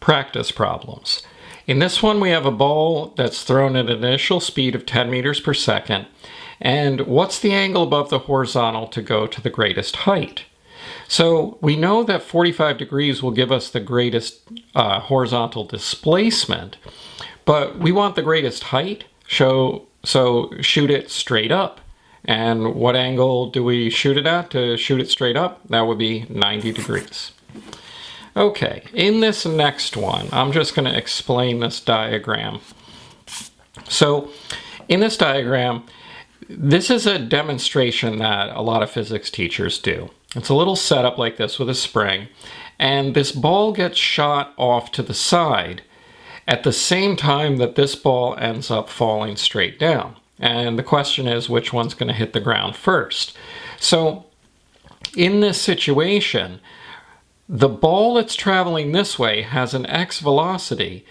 Practice problems. In this one, we have a ball that's thrown at an initial speed of 10 meters per second. And what's the angle above the horizontal to go to the greatest height? So we know that 45 degrees will give us the greatest horizontal displacement, but we want the greatest height, so shoot it straight up. And what angle do we shoot it at to shoot it straight up? That would be 90 degrees. Okay, in this next one, I'm just going to explain this diagram. So in this diagram, this is a demonstration that a lot of physics teachers do. It's a little setup like this with a spring, and this ball gets shot off to the side at the same time that this ball ends up falling straight down. And the question is, which one's going to hit the ground first? So in this situation, the ball that's traveling this way has an x velocity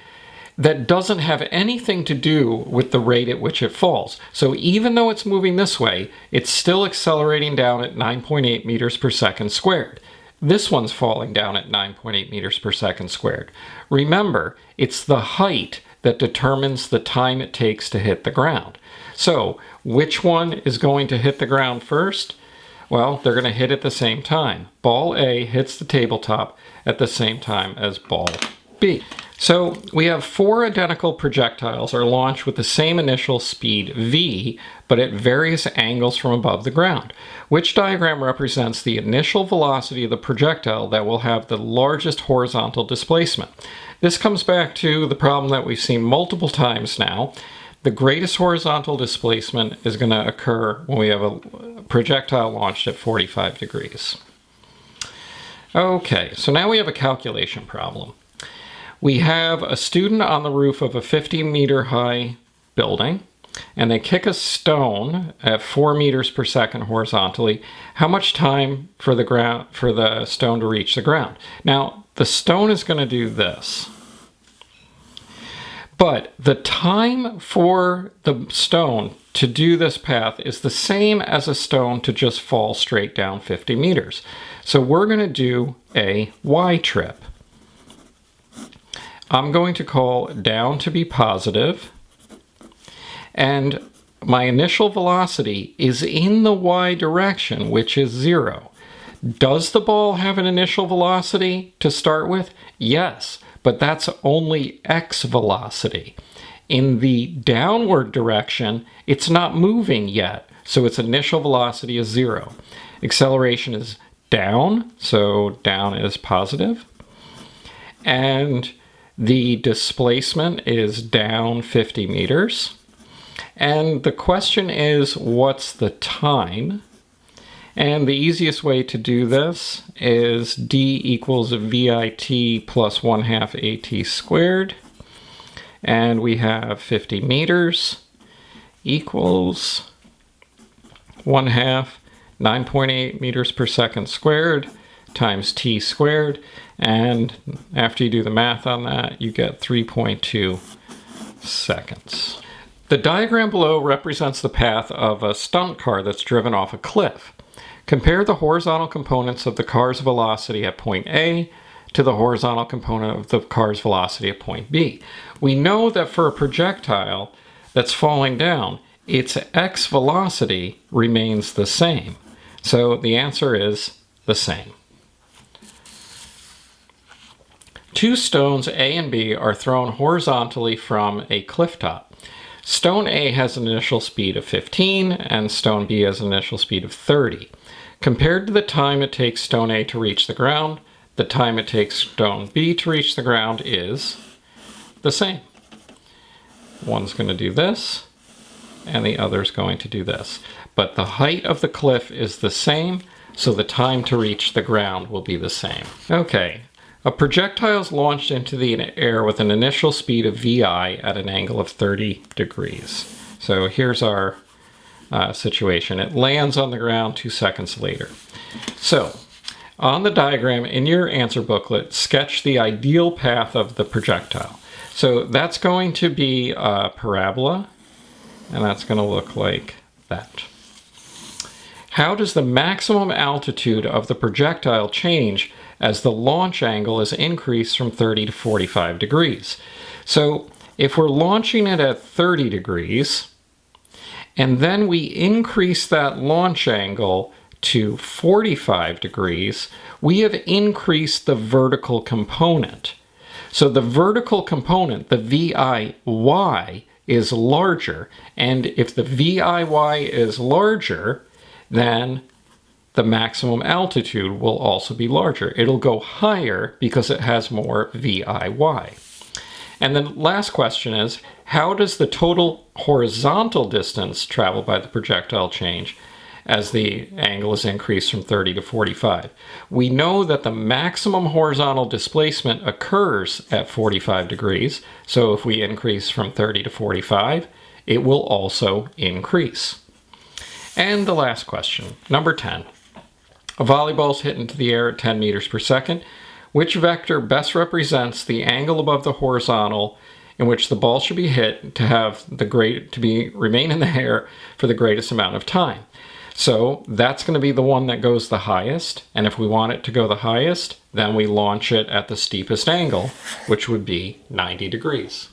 that doesn't have anything to do with the rate at which it falls. So even though it's moving this way, it's still accelerating down at 9.8 meters per second squared. This one's falling down at 9.8 meters per second squared. Remember, it's the height that determines the time it takes to hit the ground. So which one is going to hit the ground first? Well, they're going to hit at the same time. Ball A hits the tabletop at the same time as ball B. So we have 4 identical projectiles are launched with the same initial speed v, but at various angles from above the ground. Which diagram represents the initial velocity of the projectile that will have the largest horizontal displacement? This comes back to the problem that we've seen multiple times now. The greatest horizontal displacement is going to occur when we have a projectile launched at 45 degrees. Okay, so now we have a calculation problem. We have a student on the roof of a 50-meter high building, and they kick a stone at 4 meters per second horizontally. How much time for the stone to reach the ground? Now, the stone is going to do this. But the time for the stone to do this path is the same as a stone to just fall straight down 50 meters. So we're going to do a y trip. I'm going to call down to be positive, and my initial velocity is in the y direction, which is 0. Does the ball have an initial velocity to start with? Yes. But that's only x velocity. In the downward direction, it's not moving yet, so its initial velocity is 0. Acceleration is down, so down is positive. And the displacement is down 50 meters. And the question is, what's the time? And the easiest way to do this is d equals vit plus 1/2 at squared. And we have 50 meters equals 1/2 9.8 meters per second squared times t squared. And after you do the math on that, you get 3.2 seconds. The diagram below represents the path of a stunt car that's driven off a cliff. Compare the horizontal components of the car's velocity at point A to the horizontal component of the car's velocity at point B. We know that for a projectile that's falling down, its x velocity remains the same. So the answer is the same. 2 stones A and B are thrown horizontally from a cliff top. Stone A has an initial speed of 15 and stone B has an initial speed of 30. Compared to the time it takes stone A to reach the ground, the time it takes stone B to reach the ground is the same. One's going to do this, and the other's going to do this. But the height of the cliff is the same, so the time to reach the ground will be the same. Okay, a projectile is launched into the air with an initial speed of vi at an angle of 30 degrees. So here's our situation. It lands on the ground 2 seconds later. So on the diagram in your answer booklet, sketch the ideal path of the projectile. So that's going to be a parabola, and that's going to look like that. How does the maximum altitude of the projectile change as the launch angle is increased from 30 to 45 degrees. So if we're launching it at 30 degrees, and then we increase that launch angle to 45 degrees, we have increased the vertical component. So the vertical component, the VIY, is larger. And if the VIY is larger, then the maximum altitude will also be larger. It'll go higher because it has more VIY. And the last question is, how does the total horizontal distance traveled by the projectile change as the angle is increased from 30 to 45? We know that the maximum horizontal displacement occurs at 45 degrees, so if we increase from 30 to 45, it will also increase. And the last question, number 10. A volleyball is hit into the air at 10 meters per second. Which vector best represents the angle above the horizontal in which the ball should be hit to have remain in the air for the greatest amount of time? So that's going to be the one that goes the highest, and if we want it to go the highest, then we launch it at the steepest angle, which would be 90 degrees.